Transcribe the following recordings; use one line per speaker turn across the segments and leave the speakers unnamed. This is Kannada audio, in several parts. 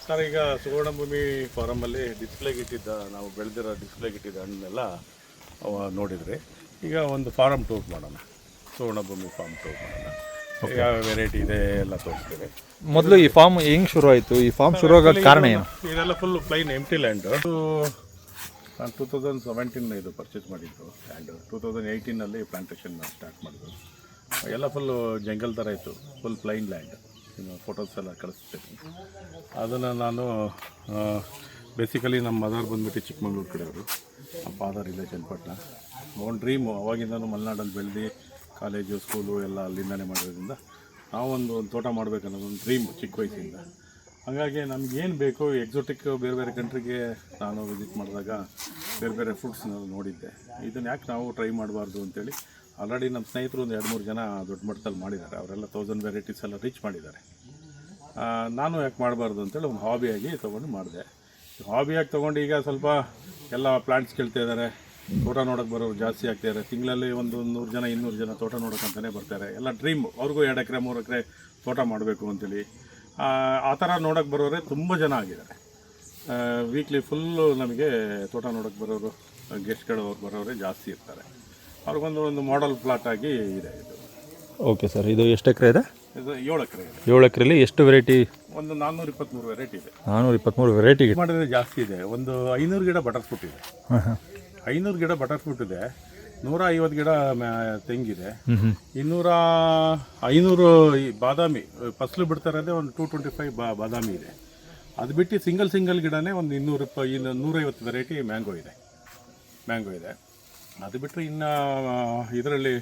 ಸರ್ ಈಗ ಸುವರ್ಣಭೂಮಿ ಫಾರಮಲ್ಲಿ ಡಿಸ್ಪ್ಲೇಗೆ ಇಟ್ಟಿದ್ದ ನಾವು ಬೆಳೆದಿರೋ ಡಿಸ್ಪ್ಲೇಗೆ ಇಟ್ಟಿದ್ದ ಹಣ್ಣನ್ನೆಲ್ಲ ನೋಡಿದ್ರಿ. ಈಗ ಒಂದು ಫಾರಮ್ ಟೂರ್ ಮಾಡೋಣ, ಸುವರ್ಣಭೂಮಿ ಫಾರ್ಮ್ ಟೂರ್ ಮಾಡೋಣ. ಯಾವ ವೆರೈಟಿ ಇದೆ ಎಲ್ಲ ತೋರಿಸ್ತೀವಿ.
ಮೊದಲು ಈ ಫಾರ್ಮ್ ಹೆಂಗೆ ಶುರು ಆಯಿತು? ಈ ಫಾರ್ಮ್ ಶುರು ಆಗೋಕ್ಕೆ ಕಾರಣ ಏನು?
ಇದೆಲ್ಲ ಫುಲ್ ಪ್ಲೈನ್ ಎಂಟಿ ಲ್ಯಾಂಡು. ನಾನು 2017 ಇದು ಪರ್ಚೇಸ್ ಮಾಡಿದ್ದು ಲ್ಯಾಂಡು. 2018 ಪ್ಲಾಂಟೇಷನ್ ಸ್ಟಾರ್ಟ್ ಮಾಡಿದ್ದು. ಎಲ್ಲ ಫುಲ್ಲು ಜಂಗಲ್ ಥರ ಇತ್ತು, ಫುಲ್ ಪ್ಲೈನ್ ಲ್ಯಾಂಡ್. ಇನ್ನು ಫೋಟೋಸ್ ಎಲ್ಲ ಕಳಿಸ್ತೀನಿ. ಅದನ್ನು ನಾನು ಬೇಸಿಕಲಿ ನಮ್ಮ ಮದರ್ ಬಂದುಬಿಟ್ಟು ಚಿಕ್ಕಮಂಗ್ಳೂರು ಕಡೆಯವರು, ನಮ್ಮ ಫಾದರ್ ಇಲ್ಲೇ ಚನ್ನಪಟ್ಟಣ. ಒಂದು ಡ್ರೀಮು ಅವಾಗಿಂದನೂ ಮಲೆನಾಡಲ್ಲಿ ಬೆಳೆದು ಕಾಲೇಜು ಸ್ಕೂಲು ಎಲ್ಲ ಅಲ್ಲಿಂದನೇ ಮಾಡೋದ್ರಿಂದ ನಾವೊಂದು ತೋಟ ಮಾಡಬೇಕನ್ನೋದೊಂದು ಡ್ರೀಮು ಚಿಕ್ಕ ವಯಸ್ಸಿಂದ. ಹಾಗಾಗಿ ನಮಗೇನು ಬೇಕು ಎಕ್ಸೋಟಿಕ್ ಬೇರೆ ಬೇರೆ ಕಂಟ್ರಿಗೆ ನಾನು ವಿಸಿಟ್ ಮಾಡಿದಾಗ ಬೇರೆ ಬೇರೆ ಫ್ರೂಟ್ಸ್ನ ನೋಡಿದ್ದೆ. ಇದನ್ನು ಯಾಕೆ ನಾವು ಟ್ರೈ ಮಾಡಬಾರ್ದು ಅಂತೇಳಿ ಆಲ್ರೆಡಿ ನಮ್ಮ ಸ್ನೇಹಿತರು ಒಂದು 2-3 ಜನ ದೊಡ್ಡ ಮಟ್ಟದಲ್ಲಿ ಮಾಡಿದ್ದಾರೆ. ಅವರೆಲ್ಲ 1000 ವೆರೈಟೀಸ್ ಎಲ್ಲ ರೀಚ್ ಮಾಡಿದ್ದಾರೆ. ನಾನು ಯಾಕೆ ಮಾಡಬಾರ್ದು ಅಂತೇಳಿ ಒಂದು ಹಾಬಿಯಾಗಿ ತೊಗೊಂಡು ಮಾಡಿದೆ. ಹಾಬಿಯಾಗಿ ತೊಗೊಂಡು ಈಗ ಸ್ವಲ್ಪ ಎಲ್ಲ ಪ್ಲ್ಯಾಂಟ್ಸ್ ಕೇಳ್ತಾ ಇದ್ದಾರೆ, ತೋಟ ನೋಡೋಕ್ಕೆ ಬರೋರು ಜಾಸ್ತಿ ಆಗ್ತಾಯಿದ್ದಾರೆ. ತಿಂಗಳಲ್ಲಿ ಒಂದು 100 ಜನ 200 ಜನ ತೋಟ ನೋಡೋಕ್ಕಂತಲೇ ಬರ್ತಾರೆ. ಎಲ್ಲ ಡ್ರೀಮ್, ಅವ್ರಿಗೂ 2 ಎಕರೆ 3 ಎಕರೆ ತೋಟ ಮಾಡಬೇಕು ಅಂತೇಳಿ ಆ ಥರ ನೋಡೋಕ್ಕೆ ಬರೋರೆ ತುಂಬ ಜನ ಆಗಿದ್ದಾರೆ. ವೀಕ್ಲಿ ಫುಲ್ಲು ನಮಗೆ ತೋಟ ನೋಡೋಕ್ಕೆ ಬರೋರು ಗೆಸ್ಟ್ಗಳು ಬರೋರೇ ಜಾಸ್ತಿ ಇರ್ತಾರೆ. ಅವ್ರಿಗೊಂದು ಮಾಡೆಲ್ ಪ್ಲಾಟ್ ಆಗಿ ಇದೆ ಇದು.
ಓಕೆ ಸರ್, ಇದು ಎಷ್ಟು ಎಕರೆ ಇದೆ?
ಇದು 7 ಎಕರೆ ಇದೆ.
7 ಎಕರೆಲಿ ಎಷ್ಟು ವೆರೈಟಿ?
ಒಂದು 423 ವೆರೈಟಿ ಇದೆ.
423 ವೆರೈಟಿ
ಮಾಡಿದ್ರೆ ಜಾಸ್ತಿ ಇದೆ. ಒಂದು 500 ಗಿಡ ಬಟರ್ ಫ್ರೂಟ್ ಇದೆ. 500 ಗಿಡ ಬಟರ್ ಫ್ರೂಟ್ ಇದೆ. 150 ಗಿಡ ತೆಂಗಿದೆ. 500 ಬಾದಾಮಿ ಫಸಲು ಬಿಡ್ತಾ ಇರೋದೇ ಒಂದು 225 ಬಾದಾಮಿ ಇದೆ. ಅದು ಬಿಟ್ಟು ಸಿಂಗಲ್ ಗಿಡನೇ ಒಂದು 150 ವೆರೈಟಿ ಮ್ಯಾಂಗೋ ಇದೆ. ಅದು ಬಿಟ್ಟರೆ ಇನ್ನು ಇದರಲ್ಲಿ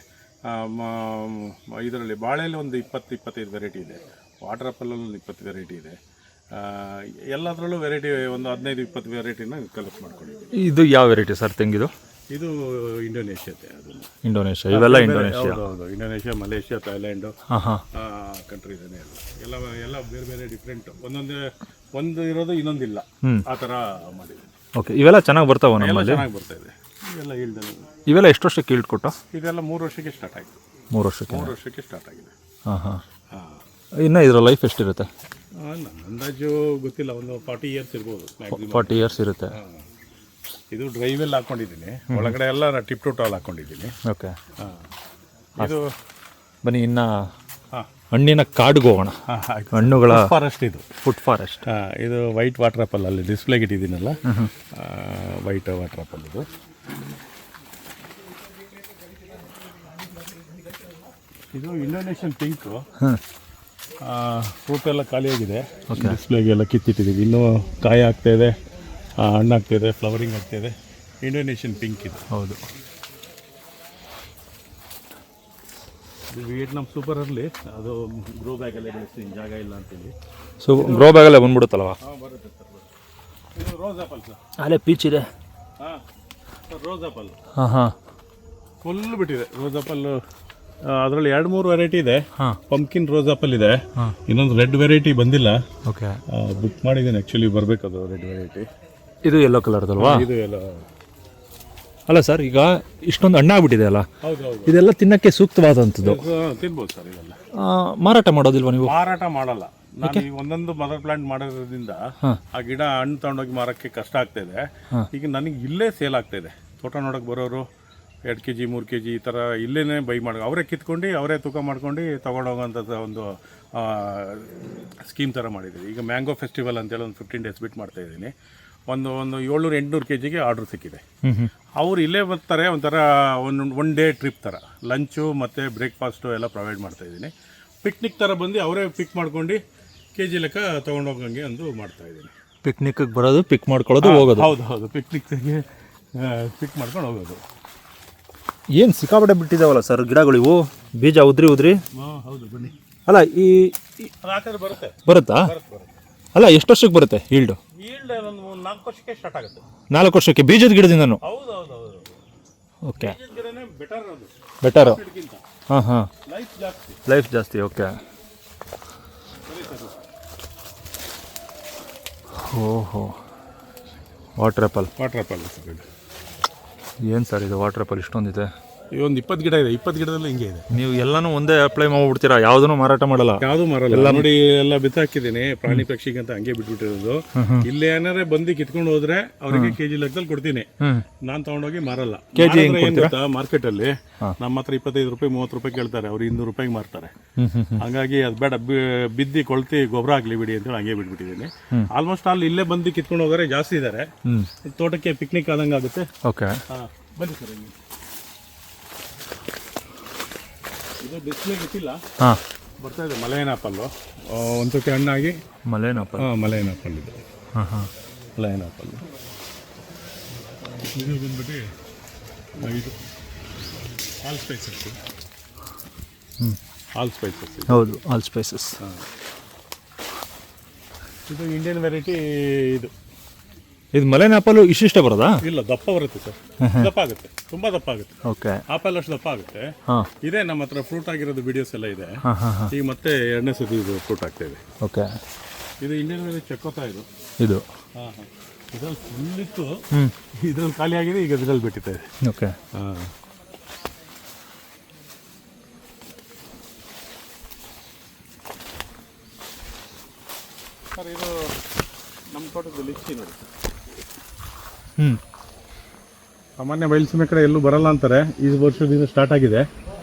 ಬಾಳೆಯಲ್ಲಿ ಒಂದು 20-25 ವೆರೈಟಿ ಇದೆ. ವಾಟರ್ ಆಪಲಲ್ಲಿ ಒಂದು 20 ವೆರೈಟಿ ಇದೆ. ಎಲ್ಲದರಲ್ಲೂ ವೆರೈಟಿ ಒಂದು 15-20 ವೆರೈಟಿನ ಕಲೆಕ್ಟ್ ಮಾಡ್ಕೊಂಡಿದ್ದೀವಿ.
ಇದು ಯಾವ ವೆರೈಟಿ ಸರ್ ತೆಂಗಿದು?
ಇದು ಇಂಡೋನೇಷ್ಯಾ.
ಇಂಡೋನೇಷ್ಯಾ, ಇವೆಲ್ಲ ಇಂಡೋನೇಷ್ಯಾ.
ಹೌದು, ಇಂಡೋನೇಷ್ಯಾ, ಮಲೇಷ್ಯಾ, ಥೈಲ್ಯಾಂಡು ಕಂಟ್ರಿ ಇದೆ. ಎಲ್ಲ ಬೇರೆ ಬೇರೆ ಡಿಫ್ರೆಂಟ್, ಒಂದು ಇರೋದು ಇನ್ನೊಂದಿಲ್ಲ, ಆ ಥರ ಮಾಡಿದ್ದೀವಿ.
ಓಕೆ, ಇವೆಲ್ಲ ಚೆನ್ನಾಗಿ ಬರ್ತಾವೆ ನಮ್ಮಲ್ಲಿ?
ಚೆನ್ನಾಗಿ ಬರ್ತಾ ಇದೆ.
ಇವೆಲ್ಲ ಎಷ್ಟು ವರ್ಷಕ್ಕೆ ಈಲ್ಡ್ ಕೊಟ್ಟು?
ಇದೆಲ್ಲ 3 ವರ್ಷಕ್ಕೆ ಸ್ಟಾರ್ಟ್ ಆಯಿತು.
3 ವರ್ಷಕ್ಕೆ
ಸ್ಟಾರ್ಟ್ ಆಗಿದೆ.
ಇನ್ನು ಇದರ ಲೈಫ್ ಎಷ್ಟಿರುತ್ತೆ?
ನನ್ನ ಅಂದಾಜು ಗೊತ್ತಿಲ್ಲ, ಒಂದು 40 ಇಯರ್ಸ್ ಇರ್ಬೋದು.
40 ಇಯರ್ಸ್ ಇರುತ್ತೆ.
ಇದು ಡ್ರೈವೆಲ್ಲ ಹಾಕ್ಕೊಂಡಿದ್ದೀನಿ, ಒಳಗಡೆ ಎಲ್ಲ ಟಿಪ್ ಟು ಟಾಲ್ ಹಾಕ್ಕೊಂಡಿದ್ದೀನಿ.
ಓಕೆ,
ಇದು
ಬನ್ನಿ ಇನ್ನು ಹಣ್ಣಿನ ಕಾಡಿಗೆ ಹೋಗೋಣ. ಹಣ್ಣುಗಳ
ಫಾರೆಸ್ಟ್, ಇದು
ಫುಡ್ ಫಾರೆಸ್ಟ್.
ಇದು ವೈಟ್ ವಾಟರ್ ಆಪಲ್, ಅಲ್ಲಿ ಡಿಸ್ಪ್ಲೇಗೆ ಇಟ್ಟಿದ್ದೀನಲ್ಲ, ವೈಟ್ ವಾಟರ್ ಆಪಲ್. ಇದು ಇಂಡೋನೇಷಿಯನ್ ಪಿಂಕು. ಫ್ರೂಟ್ ಎಲ್ಲ ಖಾಲಿಯಾಗಿದೆ, ಡಿಸ್ಪ್ಲೇಗೆಲ್ಲ ಕಿತ್ತಿಟ್ಟಿದ್ದೀವಿ. ಇನ್ನೂ ಕಾಯಿ ಆಗ್ತಾಯಿದೆ, ಹಣ್ಣಾಗ್ತಾಯಿದೆ, ಫ್ಲವರಿಂಗ್ ಆಗ್ತಾಯಿದೆ. ಇಂಡೋನೇಷಿಯನ್ ಪಿಂಕ್ ಇದು.
ಹೌದು,
ಇದು ವಿಯೆಟ್ನಾಂ ಸೂಪರಲ್ಲಿ. ಅದು ಗ್ರೋ ಬ್ಯಾಗಲ್ಲೇ ಬೆಳೆಸ್ತೀನಿ, ಜಾಗ ಇಲ್ಲ ಅಂತೇಳಿ.
ಸೊ ಗ್ರೋ ಬ್ಯಾಗಲ್ಲೇ ಬಂದ್ಬಿಡುತ್ತಲ್ವ?
ಬರುತ್ತೆ ಸರ್. ಇದು ರೋಸ್ ಆಪಲ್ ಸರ್.
ಅಲ್ಲೇ ಪೀಚ್ ಇದೆ.
ಸರ್ ರೋಸ್ ಆಪಲ್ ಫುಲ್ ಬಿಟ್ಟಿದೆ. ರೋಸ್ ಆಪಲ್ ಅದರಲ್ಲಿ 2-3 ವೆರೈಟಿ ಇದೆ. ಪಂಪ್ಕಿನ್ ರೋಸ್ ಆಪಲ್ ಇದೆ, ಇನ್ನೊಂದು ರೆಡ್ ವೆರೈಟಿ ಬಂದಿಲ್ಲ.
ಓಕೆ,
ಬುಕ್ ಮಾಡಿದ್ದೀನಿ, ಆ್ಯಕ್ಚುಲಿ ಬರಬೇಕದು ರೆಡ್ ವೆರೈಟಿ.
ಇದು ಯೆಲ್ಲೋ ಕಲರ್ದಲ್ವಾ?
ಇದು ಎಲ್ಲ
ಅಲ್ಲ ಸರ್, ಈಗ ಇಷ್ಟೊಂದು ಹಣ್ಣಾಗ್ಬಿಟ್ಟಿದೆ ಅಲ್ಲ,
ಹೌದು,
ಇದೆಲ್ಲ ತಿನ್ನಕ್ಕೆ ಸೂಕ್ತವಾದಂಥದ್ದು.
ತಿನ್ಬೋದು ಸರ್. ಇದೆಲ್ಲ
ಮಾರಾಟ ಮಾಡೋದಿಲ್ವಾ ನೀವು?
ಮಾರಾಟ ಮಾಡಲ್ಲ. ನಾನು ಈಗ ಒಂದೊಂದು ಮದರ್ ಪ್ಲಾಂಟ್ ಮಾಡೋದ್ರಿಂದ ಆ ಗಿಡ ಹಣ್ಣು ತಗೊಂಡೋಗಿ ಮಾರಕ್ಕೆ ಕಷ್ಟ ಆಗ್ತಾಯಿದೆ. ಈಗ ನನಗೆ ಇಲ್ಲೇ ಸೇಲ್ ಆಗ್ತಾಯಿದೆ. ತೋಟ ನೋಡೋಕೆ ಬರೋರು 2 kg 3 kg ಈ ಥರ ಇಲ್ಲೇ ಬೈ ಮಾಡಿ ಅವರೇ ಕಿತ್ಕೊಂಡು ಅವರೇ ತೂಕ ಮಾಡ್ಕೊಂಡು ತೊಗೊಂಡೋಗೋಂಥದ್ದು ಒಂದು ಸ್ಕೀಮ್ ಥರ ಮಾಡಿದ್ದೀವಿ. ಈಗ ಮ್ಯಾಂಗೋ ಫೆಸ್ಟಿವಲ್ ಅಂತೇಳಿ ಒಂದು 15 days ಬಿಟ್ಟು ಮಾಡ್ತಾಯಿದ್ದೀನಿ. ಒಂದು 700-800 kg ಆರ್ಡ್ರ್ ಸಿಕ್ಕಿದೆ. ಅವ್ರು ಇಲ್ಲೇ ಬರ್ತಾರೆ, ಒಂಥರ ಒನ್ ಡೇ ಟ್ರಿಪ್ ಥರ ಲಂಚು ಮತ್ತು ಬ್ರೇಕ್ಫಾಸ್ಟು ಎಲ್ಲ ಪ್ರೊವೈಡ್ ಮಾಡ್ತಾಯಿದ್ದೀನಿ. ಪಿಕ್ನಿಕ್ ಥರ ಬಂದು ಅವರೇ ಪಿಕ್ ಮಾಡ್ಕೊಂಡು kg ಲೆಕ್ಕ ತೊಗೊಂಡೋಗಂಗೆ ಒಂದು ಮಾಡ್ತಾಯಿದ್ದೀನಿ.
ಪಿಕ್ನಿಕ್ಗೆ ಬರೋದು, ಪಿಕ್ ಮಾಡ್ಕೊಳ್ಳೋದು, ಹೋಗೋದು.
ಹೌದು, ಪಿಕ್ನಿಕ್ಗೆ ಪಿಕ್ ಮಾಡ್ಕೊಂಡು ಹೋಗೋದು.
ಏನು ಸಿಕ್ಕಾಪಟ್ಟೆ ಬಿಟ್ಟಿದ್ದಾವಲ್ಲ ಸರ್ ಗಿಡಗಳು ಇವು, ಬೀಜ ಉದ್ರಿ.
ಹೌದು, ಬನ್ನಿ.
ಅಲ್ಲ ಈ ಬರುತ್ತಾ?
ಬರುತ್ತೆ.
ಅಲ್ಲ ಎಷ್ಟು ವರ್ಷಕ್ಕೆ ಬರುತ್ತೆ ಈಲ್ಡ್?
ಒಂದು 4 ವರ್ಷಕ್ಕೆ ಸ್ಟಾರ್ಟ್ ಆಗುತ್ತೆ.
4 ವರ್ಷಕ್ಕೆ ಬೀಜದ ಗಿಡದಿಂದನೂ?
ಹೌದು.
Okay,
better.
ಹಾಂ, ಲೈಫ್ ಜಾಸ್ತಿ. ಓಕೆ, ಓಹೋ, ವಾಟರ್ ಆಪಲ್.
ಸರ್,
ಏನು ಸರ್ ಇದು ವಾಟರ್ ಆಪಲ್ ಇಷ್ಟೊಂದಿದೆ?
ಒಂದು 20 ಗಿಡ ಇದೆ, 20 ಗಿಡದಲ್ಲಿ ಹಿಂಗೆ ಇದೆ.
ನೀವು ಎಲ್ಲಾನು ಒಂದೇ ಅಪ್ಲೈ ಮಾಡ್ಬಿಡ್ತೀರಾ, ಯಾವುದನ್ನು ಮಾರಾಟ ಮಾಡಲ್ಲ?
ಯಾವುದು ಮಾರಲ್ಲ ನೋಡಿ, ಎಲ್ಲ ಬಿತ್ತಾಕಿದ್ದೀನಿ ಪ್ರಾಣಿ ಪಕ್ಷಿಗೆ ಅಂತ ಹಂಗೆ ಬಿಟ್ಬಿಟ್ಟಿರೋದು. ಇಲ್ಲಿ ಏನಾರೇ ಬಂದು ಕಿತ್ಕೊಂಡು ಹೋದ್ರೆ ಅವರಿಗೆ ಕೆಜಿ ಲೆಕ್ಕದಲ್ಲಿ ಕೊಡ್ತೀನಿ, ನಾನು ತಗೊಂಡೋಗಿ ಮಾರಲ್ಲ. ಮಾರ್ಕೆಟ್ ಅಲ್ಲಿ ನಮ್ಮ ಹತ್ರ 25 ರೂಪಾಯಿ 30 ರೂಪಾಯಿ ಕೇಳ್ತಾರೆ, ಅವ್ರು 200 ರೂಪಾಯಿಗೆ ಮಾರ್ತಾರೆ. ಹಂಗಾಗಿ ಅದು ಬೇಡ, ಬಿದ್ದಿ ಕೊಳ್ತಿ ಗೊಬ್ಬರ ಆಗ್ಲಿ ಬಿಡಿ ಅಂತೇಳಿ ಹಂಗೆ ಬಿಟ್ಬಿಟ್ಟಿದ್ದೀನಿ. ಆಲ್ಮೋಸ್ಟ್ ಅಲ್ಲಿ ಇಲ್ಲೇ ಬಂದು ಕಿತ್ಕೊಂಡು ಹೋಗೋರೆ ಜಾಸ್ತಿ ಇದ್ದಾರೆ. ತೋಟಕ್ಕೆ ಪಿಕ್ನಿಕ್ ಆದಂಗೆ ಆಗುತ್ತೆ.
ಓಕೆ,
ಬನ್ನಿ ಸರ್. ಇದು ಡಿಸ್ಪ್ಲೇ ಗೊತ್ತಿಲ್ಲ,
ಹಾಂ
ಬರ್ತಾ ಇದೆ ಮಲೈನ್ ಆಪಲ್ಲು. ಒಂದ್ಸತಿ ಹಣ್ಣಾಗಿ
ಮಲೈನ್ ಆಪಲ್.
ಮಲೈನ್ ಆಪಲ್ ಇದು.
ಹಾಂ ಹಾಂ,
ಮಲೈನ್ ಆಪಲ್. ಇದು ಬಂದ್ಬಿಟ್ಟು ಇದು ಆಲ್ ಸ್ಪೈಸಸ್. ಆಲ್ ಸ್ಪೈಸಸ್
ಹೌದು, ಆಲ್ ಸ್ಪೈಸಸ್.
ಇದು ಇಂಡಿಯನ್ ವೆರೈಟಿ.
ಇದು ಮಲೈನ್ ಆಪಲ್ ಇಷ್ಟಿಷ್ಟ ಬರೋದಾ?
ಇಲ್ಲ, ದಪ್ಪ ಬರುತ್ತೆ ಸರ್, ದಪ್ಪ ಆಗುತ್ತೆ, ತುಂಬಾ ದಪ್ಪ ಆಗುತ್ತೆ.
ಓಕೆ,
ಆಪಲ್ ಅಷ್ಟು ದಪ್ಪ ಆಗುತ್ತೆ.
ಹಾಂ,
ಇದೆ ನಮ್ಮ ಹತ್ರ ಫ್ರೂಟ್ ಆಗಿರೋದು ವಿಡಿಯೋಸ್ ಎಲ್ಲ ಇದೆ.
ಹಾಂ ಹಾಂ ಹಾಂ.
ಈಗ ಮತ್ತೆ 2ನೇ ಸತಿ ಇದು ಫ್ರೂಟ್ ಆಗ್ತಾ ಇದೆ.
ಓಕೆ,
ಇದು ಇಂಡಿಯನ್ ವೆರೈಟಿ ಚಕ್ಕೋತಾ ಇದು.
ಇದು
ಹಾಂ ಹಾಂ, ಇದ್ರಲ್ಲಿ ಫುಲ್ ಇತ್ತು, ಇದ್ರಲ್ಲಿ ಖಾಲಿ ಆಗಿದೆ, ಈಗ ಇದ್ರಲ್ಲಿ ಬಿಟ್ಟಿದೆ.
ಓಕೆ,
ಹಾಂ. ಸರ್ ಇದು ನಮ್ಮ ತೋಟದ ಲಿಚ್ಚಿ ನೋಡಿ. ಸಾಮಾನ್ಯ ಬಯಲುಸೀಮೆ ಕಡೆ ಎಲ್ಲೂ ಬರಲ್ಲ ಅಂತಾರೆ, ಈ ವರ್ಷದಿಂದ ಸ್ಟಾರ್ಟ್ ಆಗಿದೆ.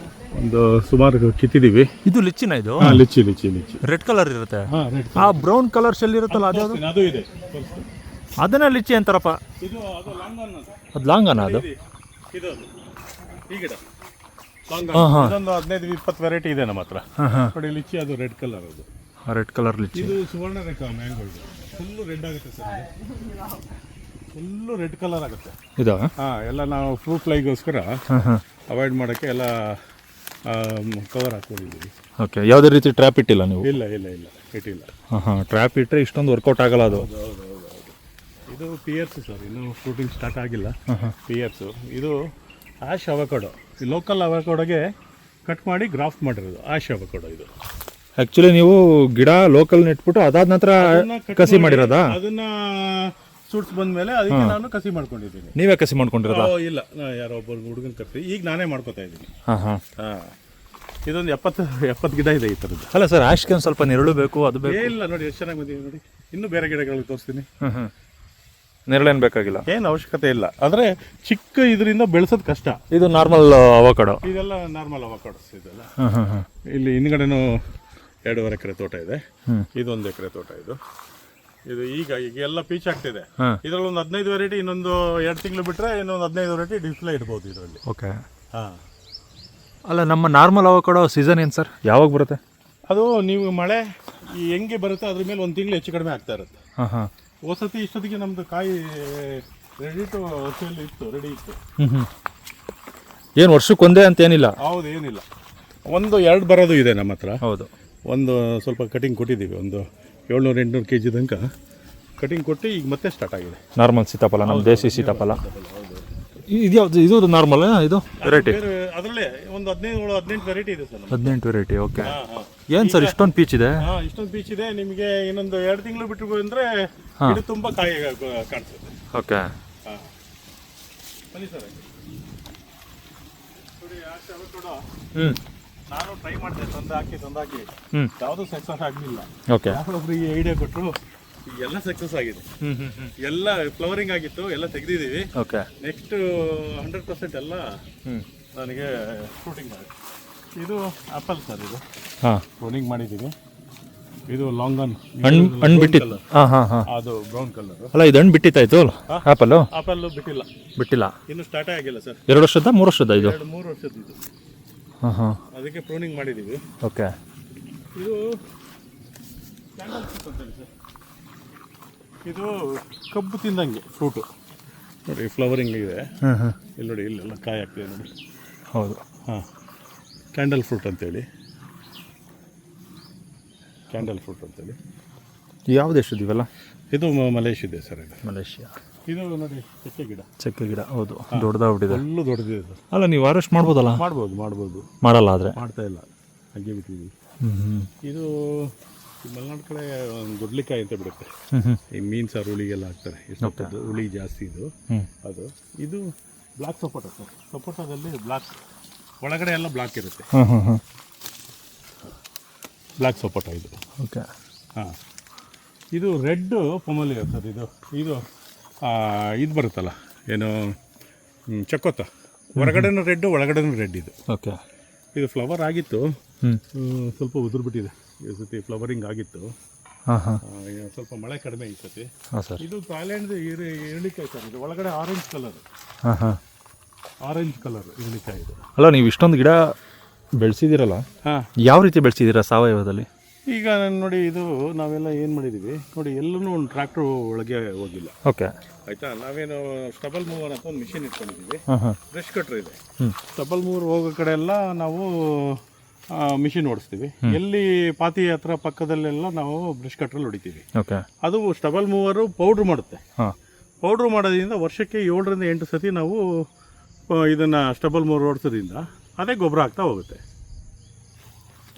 ಒಂದು ಸುಮಾರು ಕಿತ್ತಿದ್ದೀವಿ.
ಇದು ಲಿಚ್ಚಿನ? ಇದು
lychee lychee lychee
red colour ಇರುತ್ತೆ.
ಹಾಂ, ರೆಡ್.
ಆ ಬ್ರೌನ್ ಕಲರ್ ಶೆಲ್ ಇರುತ್ತಲ್ಲ, ಅದು
ಅದು ಇದೆ.
ಅದನ್ನ ಲಿಚ್ಚಿ ಅಂತಾರಪ್ಪ.
ಇದು ಅದು ಲಾಂಗ್ ಅನ್ನ.
ಅದು ಲಾಂಗ್ ಅನ್ನ? ಅದು
ಇದು ಈ ಗಿಡ ಲಾಂಗ್
ಹಾಂ ಹಾಂ.
ಇದೊಂದು 15-20 ವೆರೈಟಿ ಇದೆ ನಮ್ಮ ಹತ್ರ.
ಹಾಂ ಹಾಂ,
ನೋಡಿ ಲಿಚ್ಚಿ, ಅದು ರೆಡ್ ಕಲರ್. ಅದು
ರೆಡ್ ಕಲರ್ ಲಿಚ್ಚಿ.
ಇದು ಸುವರ್ಣ ರೇಖಾ ಮ್ಯಾಂಗೋ. ಇದು ಫುಲ್ಲು ರೆಡ್ ಆಗುತ್ತೆ ಸರ್, ಫುಲ್ಲು ರೆಡ್ ಕಲರ್ ಆಗುತ್ತೆ.
ಇದು
ಹಾಂ, ಎಲ್ಲ ನಾವು ಫ್ರೂಟ್ ಫ್ಲೈಗೋಸ್ಕರ
ಹಾಂ ಹಾಂ
ಅವಾಯ್ಡ್ ಮಾಡೋಕ್ಕೆ ಎಲ್ಲ ಕವರ್ ಹಾಕ್ಕೊಂಡಿದ್ದೀವಿ.
ಓಕೆ, ಯಾವುದೇ ರೀತಿ ಟ್ರ್ಯಾಪ್ ಇಟ್ಟಿಲ್ಲ ನೀವು?
ಇಲ್ಲ ಇಲ್ಲ ಇಲ್ಲ, ಇಟ್ಟಿಲ್ಲ.
ಹಾಂ ಹಾಂ, ಟ್ರ್ಯಾಪ್ ಇಟ್ಟರೆ ಇಷ್ಟೊಂದು ವರ್ಕೌಟ್ ಆಗಲ್ಲ ಅದು.
ಇದು ಪಿಯರ್ಸು ಸರ್, ಇನ್ನೂ ಫ್ರೂಟಿಂಗ್ ಸ್ಟಾರ್ಟ್ ಆಗಿಲ್ಲ. ಪಿಯರ್ಸು ಇದು ಆಶ್ ಅವಕಾಡೋ, ಈ ಲೋಕಲ್ ಅವಕಾಡೋಗೆ ಕಟ್ ಮಾಡಿ ಗ್ರಾಫ್ಟ್ ಮಾಡಿರೋದು ಆಶ್ ಅವಕಾಡೋ. ಇದು
ಆ್ಯಕ್ಚುಲಿ ನೀವು ಗಿಡ ಲೋಕಲ್ ನೆಟ್ಬಿಟ್ಟು ಅದಾದ ನಂತರ ಕಸಿ ಮಾಡಿರೋದಾ?
ಅದನ್ನ ಸೂಟ್ಸ್ ಬಂದ್ಮೇಲೆ ಅದಕ್ಕೆ ನಾನು ಕಸಿ ಮಾಡ್ಕೊಂಡಿದ್ದೀನಿ.
ನೀವೇ ಕಸಿ ಮಾಡ್ಕೊಂಡಿರೋದಾ?
ಇಲ್ಲ, ಯಾರೋ ಒಬ್ಬರು ಹುಡುಗನ ಕರ್ಸಿ ಈಗ ನಾನೇ ಮಾಡ್ಕೋತಾ ಇದ್ದೀನಿ.
ಹಾಂ ಹಾಂ
ಹಾಂ, ಇದೊಂದು 70 ಗಿಡ ಇದೆ ಈ ಥರದ್ದು.
ಅಲ್ಲ ಸರ್, ಆಶ್ಗೆ ಒಂದು ಸ್ವಲ್ಪ ನೆರಳು ಬೇಕು, ಅದು ಬೇಕು.
ಇಲ್ಲ ನೋಡಿ ಎಷ್ಟು ಚೆನ್ನಾಗಿ ಬಂದಿದೆ ನೋಡಿ. ಇನ್ನೂ ಬೇರೆ ಗಿಡಗಳಿಗೆ ತೋರಿಸ್ತೀನಿ.
ಹ್ಞೂ ಹ್ಞೂ, ನೆರಳೇನು ಬೇಕಾಗಿಲ್ಲ,
ಏನು ಅವಶ್ಯಕತೆ ಇಲ್ಲ. ಆದರೆ ಚಿಕ್ಕ ಇದರಿಂದ ಬೆಳೆಸೋದು ಕಷ್ಟ.
ಇದು ನಾರ್ಮಲ್ ಅವಕಾಡೋ.
ಇದೆಲ್ಲ ನಾರ್ಮಲ್ ಅವಕಾಡೋಸ್ ಇದೆಲ್ಲ.
ಹಾಂ ಹಾಂ ಹಾಂ.
ಇಲ್ಲಿ ಹಿಂದ್ಗಡೆನೂ 2.5 ಎಕರೆ ತೋಟ ಇದೆ. ಇದೊಂದು ಎಕರೆ ತೋಟ. ಇದು ಈಗ ಎಲ್ಲ ಪೀಚ್ ಆಗ್ತಿದೆ. ಇದರಲ್ಲಿ ಒಂದು 15 ವೆರೈಟಿ, ಇನ್ನೊಂದು 2 ತಿಂಗಳು ಬಿಟ್ಟರೆ ಇನ್ನೊಂದು 15 ವೆರೈಟಿ ಡಿಸ್ಪ್ಲೇ ಇಡ್ಬೋದು ಇದರಲ್ಲಿ.
ಓಕೆ.
ಹಾಂ,
ಅಲ್ಲ, ನಮ್ಮ ನಾರ್ಮಲ್ ಅವಕಾಡೋ ಸೀಸನ್ ಏನು ಸರ್, ಯಾವಾಗ ಬರುತ್ತೆ?
ಅದು ನೀವು ಮಳೆ ಹೆಂಗೆ ಬರುತ್ತೆ ಅದ್ರ ಮೇಲೆ 1 ತಿಂಗಳು ಹೆಚ್ಚು ಕಡಿಮೆ ಆಗ್ತಾ ಇರುತ್ತೆ.
ಹಾಂ ಹಾಂ.
ಹೊಸತಿ ಇಷ್ಟೊತ್ತಿಗೆ ನಮ್ಮದು ಕಾಯಿ ರೆಡಿ ಟು ವರ್ಷದಲ್ಲಿ ಇತ್ತು, ರೆಡಿ ಇತ್ತು.
ಏನು ವರ್ಷಕ್ಕೊಂದೇ ಅಂತ ಏನಿಲ್ಲ?
ಹೌದು, ಏನಿಲ್ಲ. 1-2 ಬರೋದು ಇದೆ ನಮ್ಮ ಹತ್ರ.
ಹೌದು,
ಒಂದು ಸ್ವಲ್ಪ ಕಟಿಂಗ್ ಕೊಟ್ಟಿದ್ದೀವಿ, ಒಂದು 700-800 kg ತನಕ ಕಟಿಂಗ್ ಕೊಟ್ಟು ಈಗ ಮತ್ತೆ ಸ್ಟಾರ್ಟ್ ಆಗಿದೆ.
ನಾರ್ಮಲ್ ಸೀತಾಫಲ, ನಮ್ಮ ದೇಸಿ ಸೀತಾಫಲ. ಇದು ಯಾವುದು? ಇದು ನಾರ್ಮಲ್ ಇದು ವೆರೈಟಿ?
ಅದರಲ್ಲೇ ಒಂದು 17-18 ವೆರೈಟಿ ಇದೆ ಸರ್.
18 ವೆರೈಟಿ. ಓಕೆ. ಏನು ಸರ್ ಇಷ್ಟೊಂದು ಪೀಚ್ ಇದೆ?
ಹಾಂ, ಇಷ್ಟೊಂದು ಪೀಚ್ ಇದೆ. ನಿಮಗೆ ಇನ್ನೊಂದು 2 ತಿಂಗಳು ಬಿಟ್ಟು ಬಂದರೆ ಇದು ತುಂಬ ಕಾಯಿ ಕಾಣಿಸುತ್ತೆ.
ಓಕೆ.
ಹಾಂ, ಬನ್ನಿ ಸರ್. ನೋಡಿ, ನಾನು ಟ್ರೈ ಮಾಡಿದೆ, ತಂದಾಕಿ ಯಾವುದೂ ಸಕ್ಸಸ್ ಆಗಲಿಲ್ಲ.
ಓಕೆ.
ಯಾರೊಬ್ರಿಗೆ ಐಡಿಯಾ ಕೊಟ್ಟರು, ಎಲ್ಲ ಸಕ್ಸಸ್ ಆಗಿದೆ. ಎಲ್ಲ ಫ್ಲವರಿಂಗ್ ಆಗಿತ್ತು, ಎಲ್ಲ ತೆಗೆದಿದ್ದೀವಿ.
ಓಕೆ.
ನೆಕ್ಸ್ಟ್ 100% ಎಲ್ಲ ನನಗೆ ಫ್ರೂಟಿಂಗ್ ಮಾಡಿ. ಇದು ಆಪಲ್ ಸರ್, ಇದು
ಹಾಂ
ಫ್ರೂಟಿಂಗ್ ಮಾಡಿದ್ದೀವಿ. ಇದು ಲಾಂಗ್
ಹಣ್ಣು ಬಿಟ್ಟಿತ್ತು. ಹಾಂ ಹಾಂ ಹಾಂ,
ಅದು ಬ್ರೌನ್ ಕಲರ್.
ಅಲ್ಲ, ಇದು ಹಣ್ಣು ಬಿಟ್ಟಿತ್ತಾಯ್ತು ಆಪಲ್ಲು?
ಆಪಲ್ಲು ಬಿಟ್ಟಿಲ್ಲ, ಇನ್ನು ಸ್ಟಾರ್ಟೇ ಆಗಿಲ್ಲ ಸರ್.
2 ವರ್ಷದ 3 ವರ್ಷದ? ಇದು
2-3 ವರ್ಷದ್ದು ಇದು.
ಹಾಂ ಹಾಂ,
ಅದಕ್ಕೆ ಪ್ರೂನಿಂಗ್ ಮಾಡಿದ್ದೀವಿ.
ಓಕೆ.
ಇದು ಕ್ಯಾಂಡಲ್ ಫ್ರೂಟ್ ಅಂತೇಳಿ ಸರ್. ಇದು ಕಬ್ಬು ತಿಂದಂಗೆ ಫ್ರೂಟು ನೋಡಿ, ಫ್ಲವರಿಂಗ್ ಇದೆ. ಇಲ್ಲಿ ನೋಡಿ, ಇಲ್ಲೆಲ್ಲ ಕಾಯಿ ಆಗ್ತಿದೆ ನೋಡಿ.
ಹೌದು.
ಹಾಂ, ಕ್ಯಾಂಡಲ್ ಫ್ರೂಟ್ ಅಂತೇಳಿ. ಕ್ಯಾಂಡಲ್ ಫ್ರೂಟ್ ಅಂತೇಳಿ.
ಯಾವ ದೇಶದ್ದು ಇವೆಲ್ಲ?
ಇದು ಮಲೇಷಿಯಾ ಸರ್. ಇದು
ಮಲೇಷಿಯಾ.
ಇದು ನೋಡಿ,
ಚಕ್ಕೆ ಗಿಡ. ಹೌದು, ದೊಡ್ಡದಾಗ್ಬಿಟ್ಟಿದೆ.
ಫುಲ್ಲು ದೊಡ್ಡದಿದೆ ಸರ್.
ಅಲ್ಲ, ನೀವು ಅರೆಸ್ಟ್ ಮಾಡ್ಬೋದಲ್ಲ?
ಮಾಡ್ಬೋದು.
ಮಾಡಲ್ಲ, ಆದರೆ
ಮಾಡ್ತಾ ಇಲ್ಲ, ಹಾಗೆ ಬಿಟ್ಟಿದ್ದೀವಿ. ಇದು ಮಲೆನಾಡು ಕಡೆ ಒಂದು ದೊಡ್ಡಲಿಕಾಯಿ ಅಂತ ಬಿಡುತ್ತೆ. ಈ ಮೀನು ಸಾರು ಹುಳಿಗೆಲ್ಲ ಹಾಕ್ತಾರೆ. ಹುಳಿ ಜಾಸ್ತಿ ಇದು. ಅದು ಇದು ಬ್ಲ್ಯಾಕ್ ಸಪೋಟ ಸರ್. ಸಪೋಟದಲ್ಲಿ ಬ್ಲ್ಯಾಕ್ ಒಳಗಡೆ ಎಲ್ಲ ಬ್ಲಾಕ್ ಇರುತ್ತೆ.
ಹಾಂ ಹಾಂ ಹಾಂ
ಬ್ಲ್ಯಾಕ್ ಸಪೋಟ ಇದು.
ಓಕೆ.
ಹಾಂ, ಇದು ರೆಡ್ಡು ಪೊಮಲಿಯ ಸರ್. ಇದು ಇದು ಬರುತ್ತಲ್ಲ ಏನು ಚಕ್ಕೋತ, ಹೊರಗಡೆನೂ ರೆಡ್ಡು ಒಳಗಡೆನೂ ರೆಡ್. ಇದು
ಓಕೆ.
ಇದು ಫ್ಲವರ್ ಆಗಿತ್ತು, ಸ್ವಲ್ಪ ಉದುರ್ಬಿಟ್ಟಿದೆ. ಈ ಸತಿ ಫ್ಲವರಿಂಗ್ ಆಗಿತ್ತು.
ಹಾಂ ಹಾಂ.
ಸ್ವಲ್ಪ ಮಳೆ ಕಡಿಮೆ ಈ ಸತಿ.
ಹಾಂ ಸರ್.
ಇದು ಥಾಯ್ಲೆಂಡ್ ಇರಳಿಕಾಯಿ ಸರ್. ಇದು ಒಳಗಡೆ ಆರೆಂಜ್ ಕಲರ್.
ಹಾಂ ಹಾಂ.
ಆರೆಂಜ್ ಕಲರ್ ಇರಳಿಕಾಯಿ ಇದು.
ಅಲ್ಲ, ನೀವು ಇಷ್ಟೊಂದು ಗಿಡ ಬೆಳೆಸಿದ್ದೀರಲ್ಲ,
ಹಾಂ,
ಯಾವ ರೀತಿ ಬೆಳೆಸಿದ್ದೀರಾ ಸಾವಯವದಲ್ಲಿ?
ಈಗ ನೋಡಿ, ಇದು ನಾವೆಲ್ಲ ಏನು ಮಾಡಿದ್ದೀವಿ ನೋಡಿ, ಎಲ್ಲೂ ಒಂದು ಟ್ರ್ಯಾಕ್ಟ್ರು ಒಳಗೆ ಹೋಗಿಲ್ಲ.
ಓಕೆ.
ಆಯಿತಾ, ನಾವೇನು ಸ್ಟಬಲ್ ಮೂವರ್ ಅಂತ ಒಂದು ಮಿಷಿನ್ ಇಟ್ಕೊಂಡಿದ್ದೀವಿ.
ಹಾಂ ಹಾಂ.
ಬ್ರಷ್ ಕಟ್ರ್ ಇದೆ. ಸ್ಟಬಲ್ ಮೂವರ್ ಹೋಗೋ ಕಡೆ ಎಲ್ಲ ನಾವು ಮಿಷಿನ್ ಓಡಿಸ್ತೀವಿ. ಎಲ್ಲಿ ಪಾತಿ ಹತ್ರ ಪಕ್ಕದಲ್ಲೆಲ್ಲ ನಾವು ಬ್ರಷ್ ಕಟ್ರಲ್ಲಿ ಹೊಡಿತೀವಿ.
ಓಕೆ.
ಅದು ಸ್ಟಬಲ್ ಮೂವರು ಪೌಡ್ರ್ ಮಾಡುತ್ತೆ.
ಹಾಂ.
ಪೌಡ್ರ್ ಮಾಡೋದ್ರಿಂದ ವರ್ಷಕ್ಕೆ 7 ರಿಂದ 8 ಸತಿ ನಾವು ಇದನ್ನು ಸ್ಟಬಲ್ ಮೂವರ್ ಓಡಿಸೋದ್ರಿಂದ ಅದೇ ಗೊಬ್ಬರ ಆಗ್ತಾ ಹೋಗುತ್ತೆ.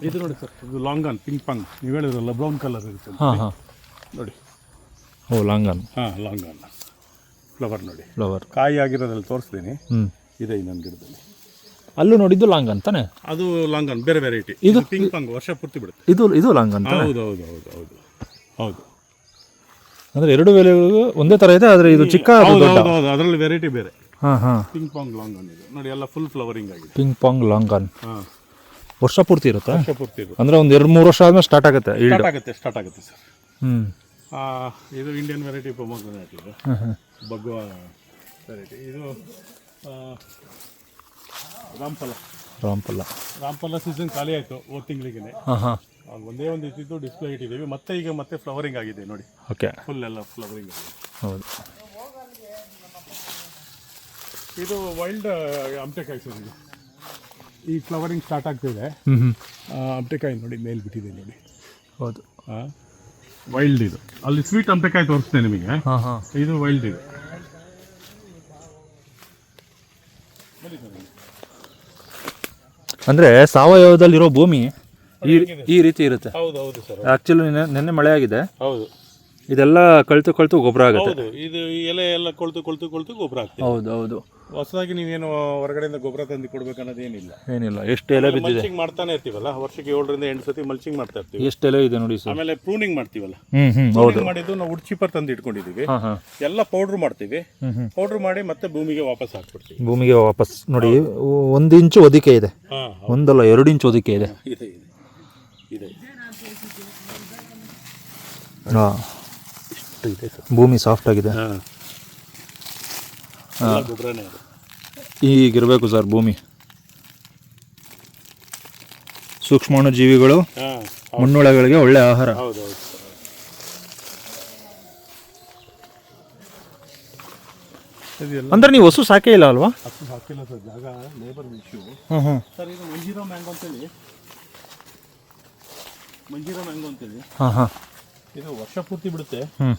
ಇದು ನೋಡಿ ಸರ್, ಇದು ಲಾಂಗನ್ ಪಿಂಕ್ ಪಾಂಗ್. ನೀವು ಹೇಳಿದ್ರಲ್ಲ ಬ್ರೌನ್ ಕಲರ್ ಇರುತ್ತೆ.
ಹಾಂ ಹಾಂ.
ನೋಡಿ.
ಓ, ಲಾಂಗನ್.
ಹಾಂ, ಲಾಂಗನ್ ಫ್ಲವರ್ ನೋಡಿ.
ಫ್ಲವರ್
ಕಾಯಿ ಆಗಿರೋದ್ರಲ್ಲಿ ತೋರಿಸ್ತೀನಿ. ಇದೆ ಇನ್ನೊಂದು ಗಿಡದಲ್ಲಿ.
ಅಲ್ಲೂ ನೋಡಿದ್ದು ಲಾಂಗನ್ ತಾನೆ?
ಅದು ಲಾಂಗನ್, ಬೇರೆ ವೆರೈಟಿ. ಇದು ಪಿಂಕ್ ಪಾಂಗ್, ವರ್ಷ ಪೂರ್ತಿ ಬಿಡುತ್ತೆ.
ಇದು ಲಾಂಗನ್.
ಹೌದು ಹೌದು ಹೌದು ಹೌದು ಹೌದು.
ಅಂದರೆ ಎರಡು ಬೆಲೆಗಳು ಒಂದೇ ಥರ ಇದೆ, ಆದರೆ ಇದು ಚಿಕ್ಕ.
ಹೌದು ಹೌದು, ಅದರಲ್ಲಿ ವೆರೈಟಿ ಬೇರೆ.
ಹಾಂ ಹಾಂ.
ಪಿಂಕ್ ಪಾಂಗ್ ಲಾಂಗನ್ ಇದು ನೋಡಿ, ಎಲ್ಲ ಫುಲ್ ಫ್ಲವರಿಂಗ್ ಆಗಿದೆ.
ಪಿಂಕ್ ಪಾಂಗ್ ಲಾಂಗನ್.
ಹಾಂ,
ವರ್ಷ ಪೂರ್ತಿ ಇರುತ್ತೆ.
ವರ್ಷ ಪೂರ್ತಿ ಇರುತ್ತೆ.
ಅಂದರೆ ಒಂದು 2-3 ವರ್ಷ ಆದ್ಮೇಲೆ ಸ್ಟಾರ್ಟ್ ಆಗುತ್ತೆ
ಸ್ಟಾರ್ಟ್ ಆಗುತ್ತೆ ಸರ್. ಇದು ಇಂಡಿಯನ್ ವೆರೈಟಿ ಪೊಮೊಗ್ರನೇಟ್. ಇದು ಬಗ್ವಾ ವೆರೈಟಿ. ಇದು ರಾಮ್ಫಲ ಸೀಸನ್ ಖಾಲಿ ಆಯಿತು ಹೋದ ತಿಂಗಳಿಗೆ.
ಹಾಂ ಹಾಂ.
ಒಂದೇ ಒಂದು ಇಟ್ಟಿದ್ದು ಡಿಸ್ಪ್ಲೇ ಇಟ್ಟಿದ್ದೀವಿ. ಮತ್ತೆ ಫ್ಲವರಿಂಗ್ ಆಗಿದೆ ನೋಡಿ.
ಓಕೆ.
ಫುಲ್ ಎಲ್ಲ ಫ್ಲವರಿಂಗ್ ಆಗಿದೆ.
ಹೌದು.
ಇದು ವೈಲ್ಡ್ ಅಮಟೆಕಾಯಿ ಸರ್. ಇದು ಈ ಫ್ಲವರಿಂಗ್ ಸ್ಟಾರ್ಟ್ ಆಗ್ತಿದೆ. ಅಮಟೆಕಾಯಿ ನೋಡಿ, ಮೇಲ್ ಬಿಟ್ಟಿದೆ ನೋಡಿ.
ಹೌದು.
ವೈಲ್ಡ್ ಇದು. ಅಲ್ಲಿ ಸ್ವೀಟ್ ಅಮಟೆಕಾಯಿ ತೋರಿಸ್ತೇನೆ ನಿಮಗೆ.
ಹಾಂ ಹಾಂ.
ಇದು ವೈಲ್ಡ್ ಇದು.
ಅಂದರೆ ಸಾವಯವದಲ್ಲಿರೋ ಭೂಮಿ ಈ ರೀತಿ ಇರುತ್ತೆ.
ಹೌದು ಹೌದು ಸರ್.
ಆ್ಯಕ್ಚುಲಿ ನೆನ್ನೆ ಮಳೆ ಆಗಿದೆ.
ಹೌದು.
ಇದೆಲ್ಲ ಕಳ್ತು ಗೊಬ್ಬರ ಆಗುತ್ತೆ.
ಹೌದು, ಇದು ಎಲೆ ಎಲ್ಲ ಕೊಳ್ತು ಗೊಬ್ಬರ ಆಗ್ತದೆ.
ಹೌದು ಹೌದು.
ಹೊಸದಾಗಿ ನೀವೇನು ಹೊರಗಡೆಯಿಂದ ಗೊಬ್ಬರ ತಂದು ಕೊಡ್ಬೇಕನ್ನೋದೇನಿಲ್ಲ.
ಏನಿಲ್ಲ. ಎಷ್ಟು ಎಲೆ ಬಿದ್ದಿದೆ.
ಮಲ್ಚಿಂಗ್ ಮಾಡ್ತಾನೆ ಇರ್ತೀವಲ್ಲ, ವರ್ಷಕ್ಕೆ 7 ರಿಂದ 8 ಸತಿ ಮಲ್ಚಿಂಗ್ ಮಾಡ್ತಾ ಇರ್ತೀವಿ.
ಎಷ್ಟು ಎಲೆ ಇದೆ ನೋಡಿ ಸರ್.
ಆಮೇಲೆ ಪ್ರೂನಿಂಗ್ ಮಾಡ್ತೀವಲ್ಲ.
ಹೌದು.
ಮಾಡಿದ್ದು ನಾವು ವುಡ್ ಚಿಪ್ಪರ್ ತಂದು ಇಟ್ಕೊಂಡಿದ್ದೀವಿ.
ಹಾಂ ಹಾಂ.
ಎಲ್ಲ ಪೌಡ್ರ್ ಮಾಡ್ತೀವಿ. ಪೌಡ್ರ್ ಮಾಡಿ ಮತ್ತೆ ಭೂಮಿಗೆ ವಾಪಸ್ ಹಾಕ್ಬಿಡ್ತೀವಿ.
ಭೂಮಿಗೆ ವಾಪಸ್ ನೋಡಿ, 1 ಇಂಚು ಒದಿಕೆ ಇದೆ.
ಹಾಂ,
1 ಅಲ್ಲ 2 ಇಂಚು ಒದಿಕೆ ಇದೆ.
ಇದೆ.
ಹಾಂ,
ಇದೆ ಸರ್.
ಭೂಮಿ ಸಾಫ್ಟ್ ಆಗಿದೆ.
ಗೊಬ್ಬರನೇ ಅದು.
ಈಗಿರಬೇಕು ಸರ್ ಭೂಮಿ. ಸೂಕ್ಷ್ಮಾಣು ಜೀವಿಗಳು ಮಣ್ಣೊಳಗಳಿಗೆ ಒಳ್ಳೆ ಆಹಾರ.
ಹೌದು.
ಅಂದ್ರೆ ನೀವು ಹಸು ಸಾಕೇ ಇಲ್ಲ ಅಲ್ವಾ?
ಹಸು ಹಾಕಿಲ್ಲ ಸರ್, ಜಾಗ ಲೇಬರ್ ಇಶ್ಯೂ.
ಹ್ಞೂ ಹ್ಞೂ.
ಸರ್, ಇದು ಮಂಜೀರಾ ಮ್ಯಾಂಗೋ ಅಂತೇಳಿ.
ಹಾಂ ಹಾಂ.
ಇದು ವರ್ಷ ಪೂರ್ತಿ ಬಿಡುತ್ತೆ.
ಹ್ಞೂ.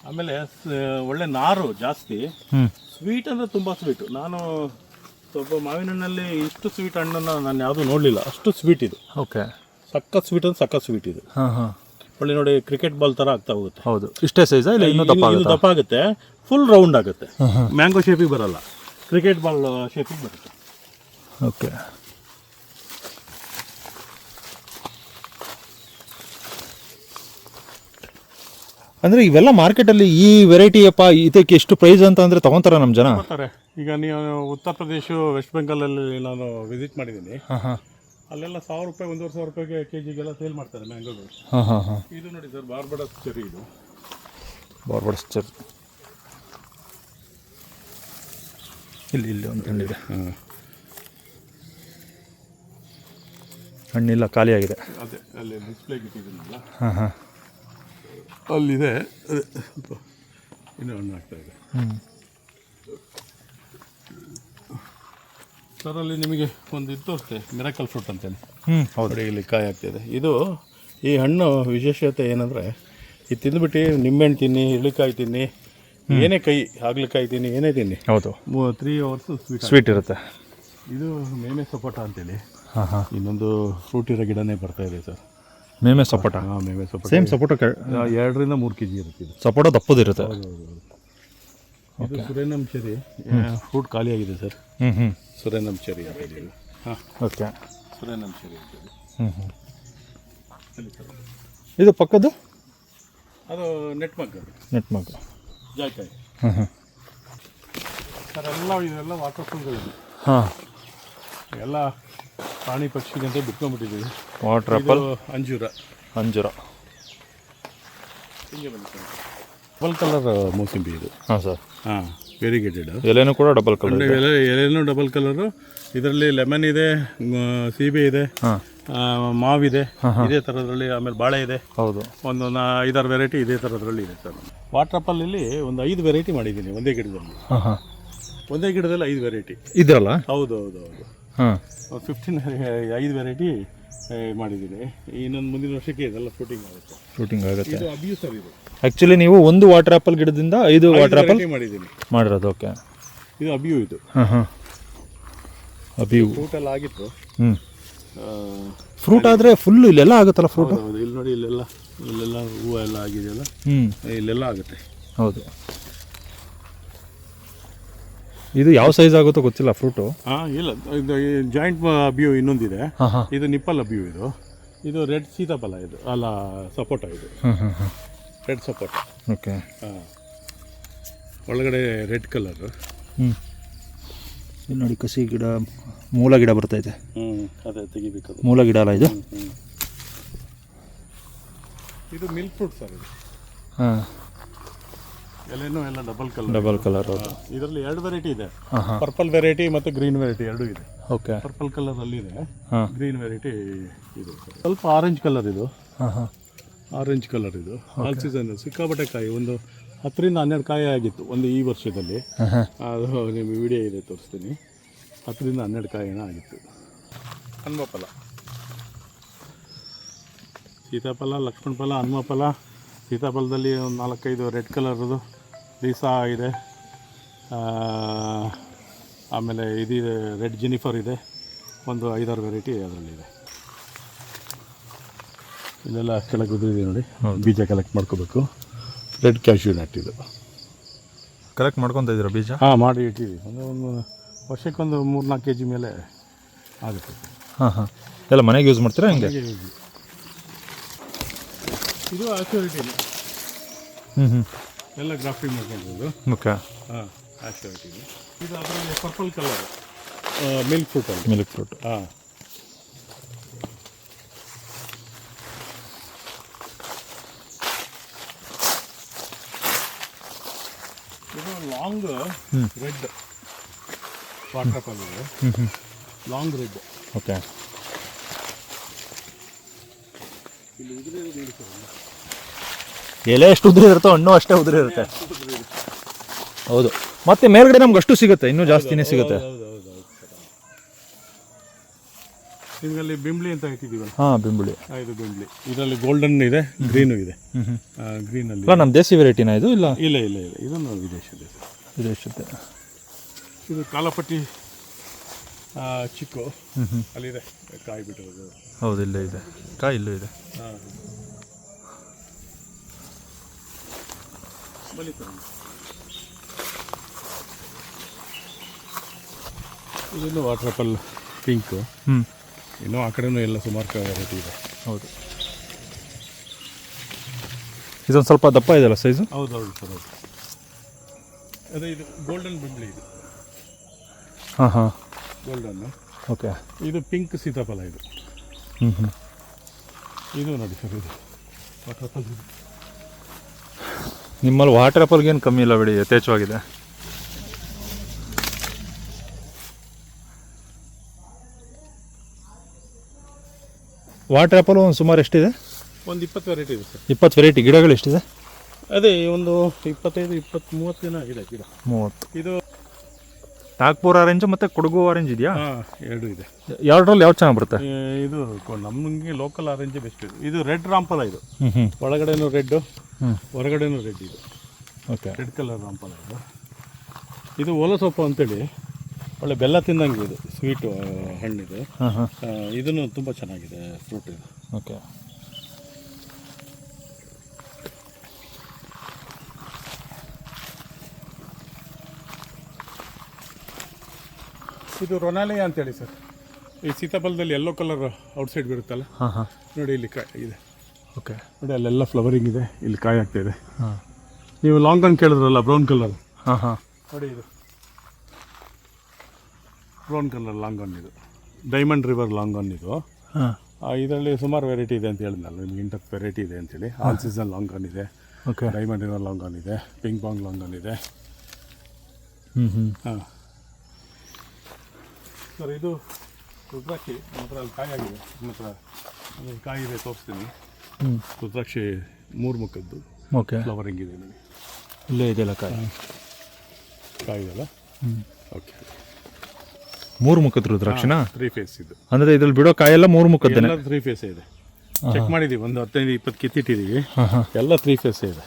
ಆಮೇಲೆ ಒಳ್ಳೆ ನಾರು ಜಾಸ್ತಿ. ಸ್ವೀಟ್ ಅಂದರೆ ತುಂಬ ಸ್ವೀಟು. ನಾನು ಸ್ವಲ್ಪ ಮಾವಿನ ಹಣ್ಣಲ್ಲಿ ಇಷ್ಟು ಸ್ವೀಟ್ ಹಣ್ಣನ್ನು ನಾನು ಯಾವುದೂ ನೋಡಲಿಲ್ಲ, ಅಷ್ಟು ಸ್ವೀಟ್ ಇದು.
ಓಕೆ.
ಸಖತ್ ಸ್ವೀಟ್ ಇದು.
ಹಾಂ ಹಾಂ.
ಒಳ್ಳೆ ನೋಡಿ, ಕ್ರಿಕೆಟ್ ಬಾಲ್ ಥರ ಆಗ್ತಾ ಹೋಗುತ್ತೆ.
ಹೌದು. ಇಷ್ಟೇ ಸೈಜಾ ಇಲ್ಲ ಇನ್ನೂ ದಪ್ಪ
ಆಗುತ್ತೆ? ಫುಲ್ ರೌಂಡ್ ಆಗುತ್ತೆ. ಮ್ಯಾಂಗೋ ಶೇಪಿಗೆ ಬರಲ್ಲ, ಕ್ರಿಕೆಟ್ ಬಾಲ್ ಶೇಪಿಗೆ ಬರುತ್ತೆ.
ಓಕೆ. ಅಂದರೆ ಇವೆಲ್ಲ ಮಾರ್ಕೆಟಲ್ಲಿ ಈ ವೆರೈಟಿ ಅಪ್ಪ ಇದಕ್ಕೆ ಎಷ್ಟು ಪ್ರೈಸ್ ಅಂತ ಅಂದರೆ ತೊಗೊತಾರೆ ನಮ್ಮ ಜನ.
ಈಗ ನೀವು ಉತ್ತರ ಪ್ರದೇಶ, ವೆಸ್ಟ್ ಬೆಂಗಾಲಲ್ಲಿ ನಾನು ವಿಸಿಟ್ ಮಾಡಿದ್ದೀನಿ.
ಹಾಂ ಹಾಂ.
ಅಲ್ಲೆಲ್ಲ 1000 ರೂಪಾಯಿ, 1,500 ರೂಪಾಯಿಗೆ ಕೆಜಿಗೆಲ್ಲ ಸೇಲ್ ಮಾಡ್ತಾರೆ ಮ್ಯಾಂಗೋಗಳು.
ಹಾಂ ಹಾಂ ಹಾಂ.
ಇದು ನೋಡಿ ಸರ್, ಬಾರ್ಬಡಸ್ ಚೆರಿ. ಇದು
ಬಾರ್ಬಡಸ್ ಚೆರಿ. ಇಲ್ಲಿ ಒಂದು ಹಣ್ಣಿದೆ. ಹಣ್ಣಿಲ್ಲ, ಖಾಲಿಯಾಗಿದೆ.
ಅದೇ ಅಲ್ಲಿ ಡಿಸ್ಪ್ಲೇಗೆ ಇಟ್ಟಿದ್ದೀನಲ್ಲ.
ಹಾಂ ಹಾಂ.
ಅಲ್ಲಿದೆ. ಅದೇ ಇನ್ನೂ ಹಣ್ಣು ಆಗ್ತಾ ಇದೆ. ಸರ್, ಅಲ್ಲಿ ನಿಮಗೆ ಒಂದು ಇದು ತೋರಿಸ್ತೆ, ಮಿರಾಕಲ್ ಫ್ರೂಟ್ ಅಂತೇಳಿ. ಹೌದು, ಇಲ್ಲಿ ಕಾಯಿ ಆಗ್ತಿದೆ. ಇದು ಈ ಹಣ್ಣು ವಿಶೇಷತೆ ಏನಂದರೆ, ಇದು ತಿಂದುಬಿಟ್ಟು ನಿಂಬೆಹಣ್ಣು ತಿನ್ನಿ, ಇಳಿಕಾಯಿ ತಿನ್ನಿ, ಏನೇ ಹಾಗಲಕಾಯಿ ತಿನ್ನಿ, ಏನೇ ತಿನ್ನಿ.
ಹೌದು.
3 hours
ಸ್ವೀಟ್ ಇರುತ್ತೆ.
ಇದು ಮೇಮೆ ಸಪೋಟ ಅಂತೇಳಿ.
ಹಾಂ ಹಾಂ.
ಇನ್ನೊಂದು ಫ್ರೂಟ್ ಇರೋ ಗಿಡನೇ ಬರ್ತಾ ಇದೆ ಸರ್.
ಮೇಮೆ ಸಪೋಟ.
ಹಾಂ, ಮೇಮೆ ಸಪೋಟ.
ಸೇಮ್ ಸಪೋಟ
2 ರಿಂದ 3 kg ಇರುತ್ತೆ. ಇದು
ಸಪೋಟ ದಪ್ಪದಿರುತ್ತೆ.
ಇದು ಸುರೇನಂ ಚೆರಿ. ಫ್ರೂಟ್ ಖಾಲಿಯಾಗಿದೆ ಸರ್. ಸುರೇನಂ ಚೆರಿ ಅಂತ ಹೇಳಿ. ಹಾಂ
ಓಕೆ.
ಸೂರ್ಯನಂಶರಿ ಅಂತೇಳಿ
ಹ್ಞೂ
ಅಲ್ಲಿ ಸರ್
ಇದು ಪಕ್ಕದ್ದು
ಅದು ನೆಟ್ ಮಗ್ ಅದು
ನೆಟ್ ಮಗ್.
ಜಾಯ್ಕಾಯಿ
ಹ್ಞೂ
ಸರ್ ಇದೆಲ್ಲ ವಾಟರ್ ಫಾಲ್ಗಳಿದೆ.
ಹಾಂ,
ಎಲ್ಲ ಪ್ರಾಣಿ ಪಕ್ಷಿಗಂತ ಬಿಟ್ಕೊಂಡ್ಬಿಟ್ಟಿದ್ದೀವಿ.
ವಾಟರ್ ಆ್ಯಪಲ್,
ಅಂಜೂರ ಹಿಂಗೆ ಬನ್ನಿ ಸರ್. ಡಬಲ್ ಕಲರ್ ಮೂಸಂಬಿ ಇದು.
ಹಾಂ ಸರ್.
ಹಾಂ, ವೆರಿಗೇಟೆಡ್.
ಎಲೆನೂ ಕೂಡ ಡಬಲ್ ಕಲರ್.
ಎಲೆನೂ ಡಬಲ್ ಕಲರು. ಇದರಲ್ಲಿ ಲೆಮನ್ ಇದೆ, ಸೀಬೆ ಇದೆ, ಮಾವಿದೆ, ಇದೇ ಥರದ್ರಲ್ಲಿ. ಆಮೇಲೆ ಬಾಳೆ ಇದೆ.
ಹೌದು,
ಒಂದು 5-6 ವೆರೈಟಿ ಇದೇ ಥರದ್ರಲ್ಲಿ ಇದೆ ಸರ್. ವಾಟರ್ ಆ್ಯಪಲ್ಲಿ ಒಂದು 5 ವೆರೈಟಿ ಮಾಡಿದ್ದೀನಿ ಒಂದೇ ಗಿಡದಲ್ಲಿ.
ಹಾಂ ಹಾಂ,
ಒಂದೇ ಗಿಡದಲ್ಲಿ 5 ವೆರೈಟಿ
ಇದರಲ್ಲ.
ಹೌದು.
ಹಾಂ,
5 ವೆರೈಟಿ ಮಾಡಿದ್ದೀನಿ. ಇನ್ನೊಂದು ಮುಂದಿನ ವರ್ಷಕ್ಕೆ ಇದೆಲ್ಲ ಶೂಟಿಂಗ್ ಆಗುತ್ತೆ. ಇದು ಅಬ್ಯೂ ಸರ್. ಇದು
ಆ್ಯಕ್ಚುಲಿ ನೀವು ಒಂದು ವಾಟರ್ ಆ್ಯಪಲ್ ಗಿಡದಿಂದ 5 ವಾಟರ್ ಆ್ಯಪಲ್
ಮಾಡಿದ್ದೀನಿ
ಮಾಡಿರೋದು. ಓಕೆ.
ಇದು ಅಬ್ಯೂ. ಇದು
ಹಾಂ ಹಾಂ, ಅಬ್ಯೂ
ಫ್ರೂಟ್ ಎಲ್ಲ ಆಗಿತ್ತು.
ಹ್ಞೂ, ಫ್ರೂಟ್ ಆದರೆ ಫುಲ್ಲು ಇಲ್ಲೆಲ್ಲ ಆಗುತ್ತಲ್ಲ ಫ್ರೂಟ್.
ಹೌದು, ಇಲ್ಲಿ ನೋಡಿ, ಇಲ್ಲೆಲ್ಲ ಹೂವು ಎಲ್ಲ ಆಗಿದೆಯಲ್ಲ. ಇಲ್ಲೆಲ್ಲ ಆಗುತ್ತೆ.
ಹೌದು. ಇದು ಯಾವ ಸೈಜ್ ಆಗುತ್ತೋ ಗೊತ್ತಿಲ್ಲ ಫ್ರೂಟು.
ಹಾಂ, ಇಲ್ಲ, ಇದು ಜಾಯಿಂಟ್ ಅಬ್ಯೂ ಇನ್ನೊಂದಿದೆ.
ಹಾಂ ಹಾಂ,
ಇದು ನಿಪ್ಪಲ್ ಅಬ್ಯೂ. ಇದು ರೆಡ್ ಸೀತಾಫಲ. ಇದು ಅಲ್ಲ, ಸಪೋಟ. ಇದು
ಹಾಂ ಹಾಂ ಹಾಂ,
ರೆಡ್ ಸಪೋಟ.
ಓಕೆ.
ಹಾಂ, ಒಳಗಡೆ ರೆಡ್ ಕಲರ್.
ಹ್ಞೂ, ಇಲ್ಲಿ ನೋಡಿ ಕಸಿ ಗಿಡ, ಮೂಲ ಗಿಡ ಬರ್ತೈತೆ.
ಅದೇ ತೆಗಿಬೇಕು.
ಮೂಲ ಗಿಡ ಅಲ್ಲ ಇದು.
ಇದು ಮಿಲ್ಕ್ ಫ್ರೂಟ್ ಸರ್. ಇದು
ಹಾಂ,
ಎಲೆನೂ ಎಲ್ಲ
ಡಬಲ್ ಕಲರ್. ಹೌದು.
ಇದರಲ್ಲಿ 2 ವೆರೈಟಿ ಇದೆ.
ಹಾಂ ಹಾಂ,
ಪರ್ಪಲ್ ವೆರೈಟಿ ಮತ್ತು ಗ್ರೀನ್ ವೆರೈಟಿ 2 ಇದೆ.
ಓಕೆ.
ಪರ್ಪಲ್ ಕಲರ್ ಅಲ್ಲಿದೆ,
ಹಾಂ,
ಗ್ರೀನ್ ವೆರೈಟಿ ಇದು. ಸ್ವಲ್ಪ ಆರೆಂಜ್ ಕಲರ್. ಇದು
ಹಾಂ ಹಾಂ,
ಆರೆಂಜ್ ಕಲರ್. ಇದು ಆಲ್ ಸೀಸನ್ ಸಿಕ್ಕಾಪಟ್ಟೆ ಕಾಯಿ. ಒಂದು 10-12 ಕಾಯಿ ಆಗಿತ್ತು ಒಂದು ಈ ವರ್ಷದಲ್ಲಿ.
ಹಾಂ ಹಾಂ,
ಅದು ನಿಮಗೆ ವಿಡಿಯೋ ಇದೆ, ತೋರಿಸ್ತೀನಿ. 10-12 ಕಾಯಿನ ಆಗಿತ್ತು. ಹನುಮಫಲ, ಸೀತಾಫಲ, ಲಕ್ಷ್ಮಣ ಫಲ, ಹನುಮಫಲ. ಸೀತಾಫಲದಲ್ಲಿ ಒಂದು 4-5 ರೆಡ್ ಕಲರ್ದು ಲೀಸಾ ಇದೆ. ಆಮೇಲೆ ಇದಿದೆ, ರೆಡ್ ಜೆನಿಫರ್ ಇದೆ. ಒಂದು 5-6 ವೆರೈಟಿ ಅದರಲ್ಲಿದೆ. ಇಲ್ಲೆಲ್ಲ ಕೆಳಗೆ ಉದುರಿದೆ ನೋಡಿ. ಬೀಜ ಕಲೆಕ್ಟ್ ಮಾಡ್ಕೋಬೇಕು. Red cashew nut. ಇದು
ಕಲೆಕ್ಟ್ ಮಾಡ್ಕೊತ ಇದ್ದೀರಾ ಬೀಜ?
ಹಾಂ, ಮಾಡಿ ಇಟ್ಟಿದ್ದೀವಿ. ಒಂದು ವರ್ಷಕ್ಕೊಂದು 3-4 kg ಮೇಲೆ ಆಗುತ್ತೆ.
ಹಾಂ ಹಾಂ, ಎಲ್ಲ ಮನೆಗೆ ಯೂಸ್ ಮಾಡ್ತೀರಾ ಹೆಂಗೆ?
ಇದು ಆಶ್ಯೂರಿಟಿನೇ.
ಹ್ಞೂ ಹ್ಞೂ,
ಎಲ್ಲ ಗ್ರಾಫ್ಟಿಂಗ್ ಮಾಡ್ಕೊಂಡಿರೋದು.
ಓಕೆ.
ಹಾಂ, ಆಶ್ಯೂರಿಟಿನೇ. ಇದು ಅದರಲ್ಲಿ ಪರ್ಪಲ್ ಕಲರ್ ಮಿಲ್ಕ್ ಫ್ರೂಟಲ್ಲಿ.
Milk fruit.
ಹಾಂ, ಇದು ಲಾಂಗ್ ರೆಡ್ ವಾಟರ್ ಆ್ಯಪಲ್ ಇದೆ.
ಹ್ಞೂ ಹ್ಞೂ,
ಲಾಂಗ್ ರೆಡ್.
ಓಕೆ.
ಇಲ್ಲಿ ಉದುರಿರೋದು ನೋಡಿ ಸರ್.
ಎಲೆ ಎಷ್ಟು ಉದುರಿ ಇರುತ್ತೋ ಹಣ್ಣು ಅಷ್ಟೇ ಉದುರಿ ಇರುತ್ತೆ. ಹೌದು, ಮತ್ತೆ ಮೇಲ್ಗಡೆ ನಮ್ಗೆ ಅಷ್ಟು ಸಿಗುತ್ತೆ, ಇನ್ನೂ ಜಾಸ್ತಿನೇ ಸಿಗುತ್ತೆ.
ಹೌದು. ನಿಮಗಲ್ಲಿ ಬಿಂಬ್ಳಿ ಅಂತ ಇಟ್ಟಿದ್ದೀವಲ್ಲ.
ಹಾಂ, ಬಿಂಬುಳಿ.
ಇದು ಬಿಂಬ್ಳಿ. ಇದರಲ್ಲಿ ಗೋಲ್ಡನ್ ಇದೆ, ಗ್ರೀನು ಇದೆ. ಗ್ರೀನಲ್ಲಿ
ಇಲ್ಲ, ನಮ್ಮ ದೇಸಿ ವೆರೈಟಿನಾ ಇದು? ಇಲ್ಲ,
ಇದನ್ನು ವಿದೇಶದ.
ವಿದೇಶದ್ದು.
ಇದು ಕಾಲಪಟ್ಟಿ ಚಿಕ್ಕು. ಅಲ್ಲಿದೆ ಕಾಯಿ ಬಿಟ್ಟಿರೋದು.
ಹೌದು, ಇಲ್ಲೇ ಇದೆ ಕಾಯಿ, ಇಲ್ಲೂ ಇದೆ.
ಹಾಂ, ಬನ್ನಿ ಸರ್. ಇದನ್ನು ವಾಟರ್ ಆ್ಯಪಲ್ ಪಿಂಕು. ಇನ್ನೂ ಆ ಕಡೆನೂ ಎಲ್ಲ ಸುಮಾರು ವೆರೈಟಿ ಇದೆ.
ಹೌದು, ಇದೊಂದು ಸ್ವಲ್ಪ ದಪ್ಪ ಇದೆಯಲ್ಲ ಸೈಜು?
ಹೌದು ಸರ್. ಹೌದು, ಅದೇ ಇದು ಗೋಲ್ಡನ್ ಬಿಂಬ್ಳಿ. ಇದು
ಹಾಂ ಹಾಂ,
ಗೋಲ್ಡನ್ನು.
ಓಕೆ.
ಇದು ಪಿಂಕ್ ಸೀತಾಫಲ. ಇದು ಇದು ನೋಡಿ ಸರ್. ಇದು ವಾಟರ್ ಆ್ಯಪಲ್.
ನಿಮ್ಮಲ್ಲಿ ವಾಟರ್ ಆ್ಯಪಲ್ಗೇನು ಕಮ್ಮಿ ಇಲ್ಲ ಬಿಡಿ, ಯಥೇಚ್ಛವಾಗಿದೆ. ವಾಟರ್ ಆ್ಯಪಲ್ ಒಂದು ಸುಮಾರು ಎಷ್ಟಿದೆ?
ಒಂದು 20 ವೆರೈಟಿ ಇದೆ ಸರ್.
20 ವೆರೈಟಿ. ಗಿಡಗಳು ಎಷ್ಟಿದೆ?
ಅದೇ ಒಂದು 25-30 ದಿನ ಆಗಿದೆ ಗಿಡ.
30.
ಇದು
ನಾಗ್ಪುರ್ ಆರೆಂಜ್ ಮತ್ತು ಕೊಡಗು ಆರೆಂಜ್ ಇದೆಯಾ?
ಹಾಂ, 2 ಇದೆ.
ಎರಡರಲ್ಲಿ ಯಾವ್ದು ಚೆನ್ನಾಗಿ ಬರುತ್ತೆ?
ಇದು ನಮಗೆ ಲೋಕಲ್ ಆರೆಂಜೇ ಬೆಸ್ಟ್. ಇದು ರೆಡ್ ರಾಂಪಲ. ಇದು
ಹ್ಞೂ,
ಒಳಗಡೆನೂ ರೆಡ್ಡು, ಹೊರಗಡೆನೂ ರೆಡ್. ಇದು
ಓಕೆ,
ರೆಡ್ ಕಲರ್ ರಾಂಪಲ. ಇದು ಓಲಸೊಪ್ಪು ಅಂತೇಳಿ ಒಳ್ಳೆ ಬೆಲ್ಲ ತಿಂದಂಗೆ. ಇದು ಸ್ವೀಟು ಹಣ್ಣಿದು.
ಹಾಂ ಹಾಂ,
ಇದನ್ನು ತುಂಬ ಚೆನ್ನಾಗಿದೆ ಫ್ರೂಟ್. ಇದು
ಓಕೆ.
ಇದು ರೊನಾಲಿಯಾ ಅಂತೇಳಿ ಸರ್. ಈ ಸೀತಾಫಲದಲ್ಲಿ ಯೆಲ್ಲೋ ಕಲರ್ ಔಟ್ಸೈಡ್ ಬರುತ್ತಲ್ಲ,
ಹಾಂ ಹಾಂ
ನೋಡಿ ಇಲ್ಲಿ ಕಾಯಿ ಇದೆ.
ಓಕೆ.
ನೋಡಿ ಅಲ್ಲೆಲ್ಲ ಫ್ಲವರಿಂಗ್ ಇದೆ, ಇಲ್ಲಿ ಕಾಯಿ ಆಗ್ತಾ ಇದೆ.
ಹಾಂ
ನೀವು ಲಾಂಗ್ ಗನ್ ಕೇಳಿದ್ರಲ್ಲ ಬ್ರೌನ್ ಕಲರ್,
ಹಾಂ ಹಾಂ
ನೋಡಿ ಇದು ಬ್ರೌನ್ ಕಲರ್ ಲಾಂಗ್ ಗನ್, ಇದು ಡೈಮಂಡ್ ರಿವರ್ ಲಾಂಗ್ ಗನ್ ಇದು.
ಹಾಂ
ಇದರಲ್ಲಿ ಸುಮಾರು ವೆರೈಟಿ ಇದೆ ಅಂತ ಹೇಳಿದ್ನಲ್ಲ ನಿಮ್ಗೆ, ಇಂಥ ವೆರೈಟಿ ಇದೆ ಅಂತೇಳಿ. ಆಲ್ ಸೀಸನ್ ಲಾಂಗ್ ಗನ್ ಇದೆ,
okay.
Diamond river long gun ಇದೆ, ಪಿಂಗ್ ಪಾಂಗ್ ಲಾಂಗ್ ಗನ್ ಇದೆ. ಹಾಂ ಸರ್, ಇದು ರುದ್ರಾಕ್ಷಿ ನಮ್ಮ ಹತ್ರ ಅಲ್ಲಿ ಕಾಯಿ ಆಗಿದೆ. ನಮ್ಮ ಹತ್ರ ಅಲ್ಲಿ ಕಾಯಿ ಇದೆ, ತೋರಿಸ್ತೀನಿ. ರುದ್ರಾಕ್ಷಿ 3 ಮುಖದ್ದು
ಓಕೆ.
ಫ್ಲವರಿಂಗ್ ಇದೆ ನಿಮಗೆ,
ಇಲ್ಲೇ ಇದೆಯಲ್ಲ ಕಾಯಿ,
ಕಾಯಿ ಇದೆಲ್ಲ. ಓಕೆ,
3 ಮುಖದ ರುದ್ರಾಕ್ಷಿನಾ?
3 ಫೇಸ್ ಇದು.
ಅಂದರೆ ಇದ್ರಲ್ಲಿ ಬಿಡೋ ಕಾಯೆಲ್ಲ 3 ಮುಖದ್ದೇನೆ?
ಎಲ್ಲ 3 ಫೇಸ್ ಇದೆ. ಚೆಕ್ ಮಾಡಿದ್ದೀವಿ, ಒಂದು 15-20 ಕಿತ್ತಿಟ್ಟಿದ್ದೀವಿ,
ಹಾಂ ಹಾಂ.
ಎಲ್ಲ 3 ಫೇಸ್ ಇದೆ.